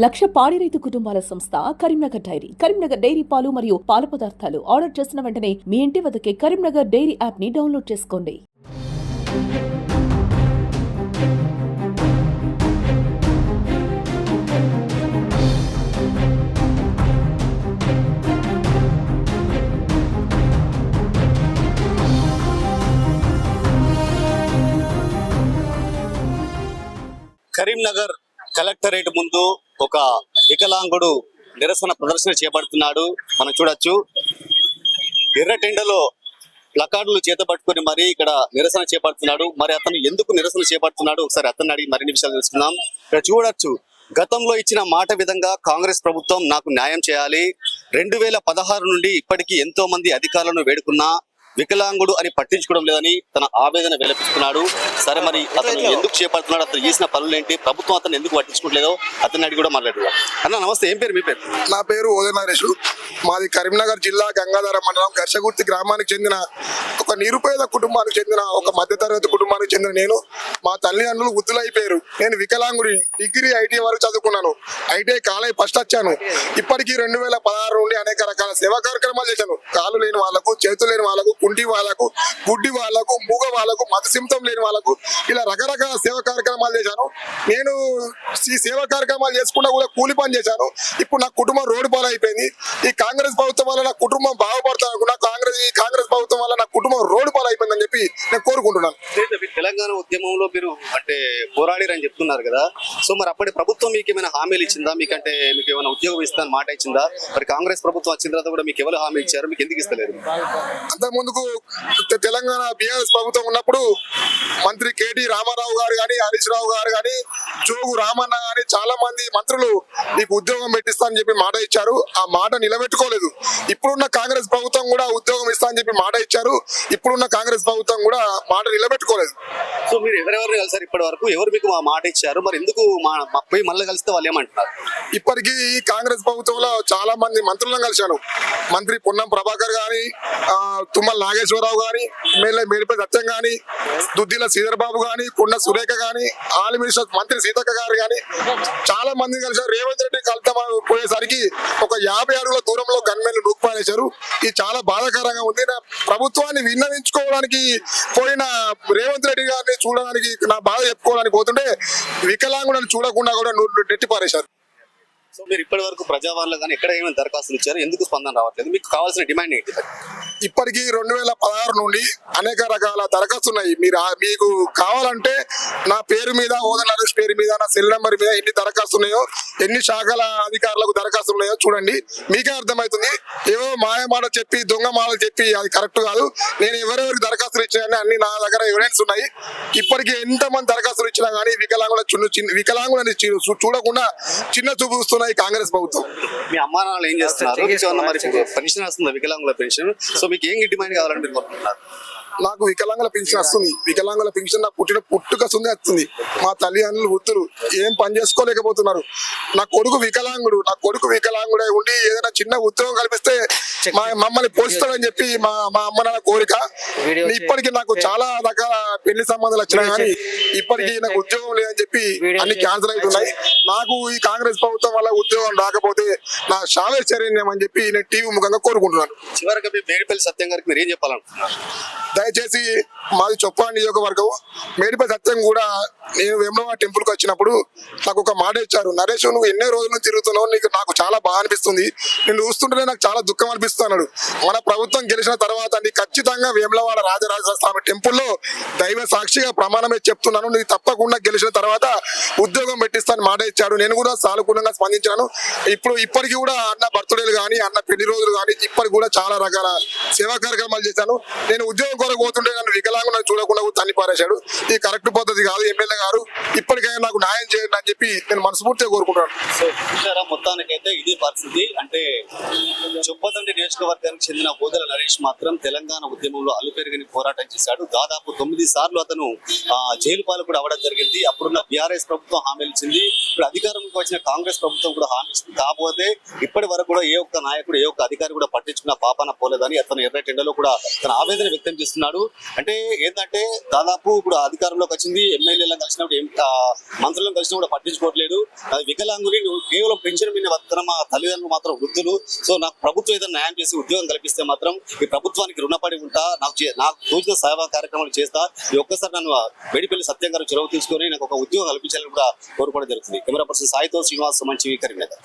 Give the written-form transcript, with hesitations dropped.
లక్ష పాడి రైతు కుటుంబాల సంస్థ కరీంనగర్ డైరీ. కరీంనగర్ డైరీ పాలు మరియు పాల పదార్థాలు ఆర్డర్ చేసిన వెంటనే మీ ఇంటి వద్దకే కరీంనగర్ డైరీ యాప్ ని డౌన్లోడ్ చేసుకోండి. కరీంనగర్ కలెక్టరేట్ ముందు ఒక వికలాంగుడు నిరసన ప్రదర్శన చేపడుతున్నాడు. మనం చూడొచ్చు ఎర్రటెండలో ప్లకార్డులు చేతపట్టుకుని మరి ఇక్కడ నిరసన చేపడుతున్నాడు. మరి అతను ఎందుకు నిరసన చేపడుతున్నాడు ఒకసారి అతన్ని అడిగి మరిన్ని విషయాలు తెలుసుకుందాం. ఇక్కడ చూడొచ్చు గతంలో ఇచ్చిన మాట విధంగా కాంగ్రెస్ ప్రభుత్వం నాకు న్యాయం చేయాలి. 2016 నుండి ఇప్పటికీ ఎంతో మంది అధికారులను వేడుకున్నా వికలాంగుడు అని పట్టించుకోవడం లేదని తన ఆవేదన వెలిపిస్తున్నాడు. సరే మరి అతను ఎందుకు చేపడుతున్నాడు, అతను చేసిన పనులు ఏంటి, ప్రభుత్వం అతను ఎందుకు పట్టించుకోవట్లేదో అతన్ని అడిగి కూడా మాట్లాడుతున్నాడు. అన్న నమస్తే, ఏం పేరు మీ పేరు? నా పేరు ఓదె నరేష్. మాది కరీంనగర్ జిల్లా గంగాధర మండలం గర్షగుర్తి గ్రామానికి చెందిన ఒక నిరుపేద కుటుంబానికి చెందిన ఒక మధ్యతరగతి కుటుంబానికి చెందిన నేను. మా తల్లిదండ్రులు వృద్ధులైపోయారు. నేను వికలాంగుడి డిగ్రీ ఐటీ వరకు చదువుకున్నాను. ఐటీఐ కాలేజ్ ఫస్ట్ వచ్చాను. ఇప్పటికీ 2016 నుండి అనేక రకాల సేవా కార్యక్రమాలు చేశాను. కాలు లేని వాళ్ళకు, చేతులు లేని వాళ్ళకు, కుంటి వాళ్ళకు, గుడ్డి వాళ్ళకు, మూగ వాళ్ళకు, మత సిమ్తం లేని వాళ్ళకు ఇలా రకరకాల సేవా కార్యక్రమాలు చేశాను. నేను ఈ సేవా కార్యక్రమాలు చేసుకుంటా కూడా కూలి పని చేశాను. ఇప్పుడు నా కుటుంబం రోడ్డు పాలు అయిపోయింది. ఈ కాంగ్రెస్ ప్రభుత్వం వల్ల నా కుటుంబం బాగుపడతాను అనుకున్నా. కాంగ్రెస్ ప్రభుత్వం వల్ల నా కుటుంబం రోడ్డు పాలు అయిపోయిందని చెప్పి నేను కోరుకుంటున్నాను. తెలంగాణ ఉద్యమంలో మీరు అంటే పోరాడిరని చెప్తున్నారు కదా, సో మరి అప్పటి ప్రభుత్వం మీకు ఏమైనా హామీలు ఇచ్చిందా? మీకంటే మీకు ఏమైనా ఉద్యోగం ఇస్తాను మాట ఇచ్చిందా? మరి కాంగ్రెస్ ప్రభుత్వం వచ్చిన తర్వాత కూడా మీకు ఎవరు హామీ ఇచ్చారు, మీకు ఎందుకు ఇస్తలేదు? అంతకుముందుకు తెలంగాణ బీఆర్ఎస్ ప్రభుత్వం ఉన్నప్పుడు మంత్రి కేటీ రామారావు గారు కానీ, హరీష్ రావు గారు కానీ, జోగు రామన్న కానీ చాలా మంది మంత్రులు మీకు ఉద్యోగం పెట్టిస్తా అని చెప్పి మాట ఇచ్చారు. ఆ మాట నిలబెట్టుకోలేదు. ఇప్పుడున్న కాంగ్రెస్ ప్రభుత్వం కూడా ఉద్యోగం ఇస్తా అని చెప్పి మాట ఇచ్చారు. ఇప్పుడున్న కాంగ్రెస్ ప్రభుత్వం కూడా మాట నిలబెట్టుకోలేదు. సో మీరు ఎవరెవరు కలిసారు ఇప్పటి వరకు? ఎవరు మీకు మాట ఇచ్చారు? మరి ఎందుకు పోయి మళ్ళీ కలిస్తే వాళ్ళు ఏమంటున్నారు? ఇప్పటికీ ఈ కాంగ్రెస్ ప్రభుత్వంలో చాలా మంది మంత్రులను కలిశాను. మంత్రి పొన్నం ప్రభాకర్ గాని, తుమ్మల నాగేశ్వరరావు గాని, ఎమ్మెల్యే మేడిపల్లి సత్యం గాని, దుద్దిల శ్రీధర్ బాబు గాని, కొండ సురేఖ గాని, ఆల్ మినిస్టర్ మంత్రి సీతక్క గారు గాని చాలా మంది కలిశారు. రేవంత్ రెడ్డి కలుద్దాం పోయేసరికి ఒక 50 అడుగుల దూరంలో గన్మెన్లు నూకుపారేశారు. ఇది చాలా బాధాకరంగా ఉంది. నా ప్రభుత్వాన్ని విన్నవించుకోవడానికి పోయిన రేవంత్ రెడ్డి గారిని చూడడానికి, నా బాధ చెప్పుకోవడానికి పోతుంటే వికలాంగులను చూడకుండా కూడా నెట్టి పారేశారు. సో మీరు ఇప్పటి వరకు ప్రజావాణిలో కానీ ఎక్కడ ఏమైనా దరఖాస్తులు ఇచ్చారు? ఎందుకు స్పందన రావట్లేదు? మీకు కావాల్సిన డిమాండ్ ఏంటి? ఇప్పటికీ 2016 నుండి అనేక రకాల దరఖాస్తులు ఉన్నాయి. మీకు కావాలంటే నా పేరు మీద, ఓదె నరేష్ పేరు మీద, నా సెల్ నెంబర్ మీద ఎన్ని దరఖాస్తులు ఉన్నాయో, ఎన్ని శాఖల అధికారులకు దరఖాస్తులు ఉన్నాయో చూడండి, మీకే అర్థమవుతుంది. ఏవో మాయమాట చెప్పి, దొంగ మాటలు చెప్పి అది కరెక్ట్ కాదు. నేను ఎవరెవరికి దరఖాస్తులు ఇచ్చాయని అన్ని నా దగ్గర ఎవిడెన్స్ ఉన్నాయి. ఇప్పటికీ ఎంతమంది దరఖాస్తులు ఇచ్చినా కానీ వికలాంగులని చూడకుండా చిన్న చూపు చూస్తున్నాయి కాంగ్రెస్ ప్రభుత్వం. మీ అమ్మా నాన్నలు ఏం చేస్తున్నారు? మరి పెన్షన్ వస్తుందా వికలాంగుల పెన్షన్? సో మీకు ఏం డిమాండ్ కావాలని మీరు కోరుకుంటున్నారు? నాకు వికలాంగుల పెన్షన్ వస్తుంది. వికలాంగుల పెన్షన్ నాకు పుట్టుకస్తుంది వస్తుంది. మా తల్లిదండ్రులు వృత్తులు ఏం పని చేసుకోలేకపోతున్నారు. నా కొడుకు వికలాంగుడే ఉండి ఏదైనా చిన్న ఉద్యోగం కల్పిస్తే మమ్మల్ని పోషిస్తాడని చెప్పి మా అమ్మ నాన్న కోరిక. ఇప్పటికీ నాకు చాలా రకాల పెళ్లి సంబంధాలు వచ్చినాయి కానీ ఇప్పటికీ నాకు ఉద్యోగం లేదని చెప్పి అన్ని క్యాన్సిల్ అవుతున్నాయి. నాకు ఈ కాంగ్రెస్ ప్రభుత్వం వల్ల ఉద్యోగం రాకపోతే నా శావే చర్యం అని చెప్పి నేను టీవీ ముఖంగా కోరుకుంటున్నాను. చివరిగా మేడిపల్లి సత్యం గారికి మీరు ఏం చెప్పాలనుకుంటున్నారు? దయచేసి మాది చొప్పా నియోజకవర్గం. మేడిపల్లి సత్యం కూడా నేను వేములవాడ టెంపుల్ కి వచ్చినప్పుడు నాకు ఒక మాట ఇచ్చారు. నరేష్, నువ్వు ఎన్నో రోజుల నుంచి తిరుగుతున్నావు, నాకు చాలా బాగా అనిపిస్తుంది, నేను చూస్తుంటేనే నాకు చాలా దుఃఖం అనిపిస్తున్నాడు. మన ప్రభుత్వం గెలిచిన తర్వాత ఖచ్చితంగా వేములవాడ రాజరాజ స్వామి టెంపుల్లో దైవ సాక్షిగా ప్రమాణమే చెప్తున్నాను, నీకు తప్పకుండా గెలిచిన తర్వాత ఉద్యోగం పెట్టిస్తాను మాట ఇచ్చాడు. నేను కూడా సానుకూలంగా స్పందించాను. ఇప్పటికీ కూడా అన్న బర్త్డేలు కానీ, అన్న పెళ్లి రోజులు కానీ ఇప్పటికి కూడా చాలా రకాల సేవా కార్యక్రమాలు చేశాను. నేను ఉద్యోగం కొరకు పోతుంటే నన్ను వికలాంగులను చూడకుండా తన్ని పారేశాడు. ఇది కరెక్ట్ పద్ధతి కాదు. ఎమ్మెల్యే గారు ఇప్పటికైనా నాకు న్యాయం చేయండి అని చెప్పి నేను మనస్ఫూర్తిగా కోరుకుంటాను. మొత్తానికైతే ఇది పరిస్థితి. అంటే చొప్పదండి నియోజకవర్గానికి చెందిన ఓదెల నరేష్ మాత్రం తెలంగాణ ఉద్యమంలో అలుపెరుగని పోరాటం చేశాడు. దాదాపు 9 సార్లు అతను జైలు పాలు కూడా అవ్వడం జరిగింది. అప్పుడున్న బీఆర్ఎస్ ప్రభుత్వం హామీ ఇచ్చింది. ఇప్పుడు అధికారంలోకి వచ్చిన కాంగ్రెస్ ప్రభుత్వం కూడా హామీ ఇస్తుంది. కాకపోతే ఇప్పటి వరకు కూడా ఏ ఒక్క నాయకుడు, ఏ ఒక్క అధికారి కూడా పట్టించుకున్న పాపాన పోలేదని అతను ఎర్రటెండలో కూడా తన ఆవేదన వ్యక్తం చేస్తున్నాడు. చెప్తున్నాడు. అంటే ఏంటంటే దాదాపు ఇప్పుడు అధికారంలోకి వచ్చింది, ఎమ్మెల్యేలను కలిసినప్పుడు మంత్రులను కలిసినా కూడా పట్టించుకోవట్లేదు. అది వికలాంగుని నువ్వు కేవలం పెన్షన్ మీద వస్తున్న మా తల్లిదండ్రులు మాత్రం వృద్ధులు. సో నాకు ప్రభుత్వం ఏదైనా న్యాయం చేసి ఉద్యోగం కల్పిస్తే మాత్రం ఈ ప్రభుత్వానికి రుణపడి ఉంటా, నాకు తోచిన సేవా కార్యక్రమాలు చేస్తా. ఈ ఒక్కసారి నన్ను మేడిపల్లి సత్యం గారు చొరవ తీసుకొని నాకు ఒక ఉద్యోగం కల్పించాలని కూడా కోరుకోవడం జరుగుతుంది. కెమెరా పర్సన్ సాయితో శ్రీనివాస్, మంచి కరీంనగర్.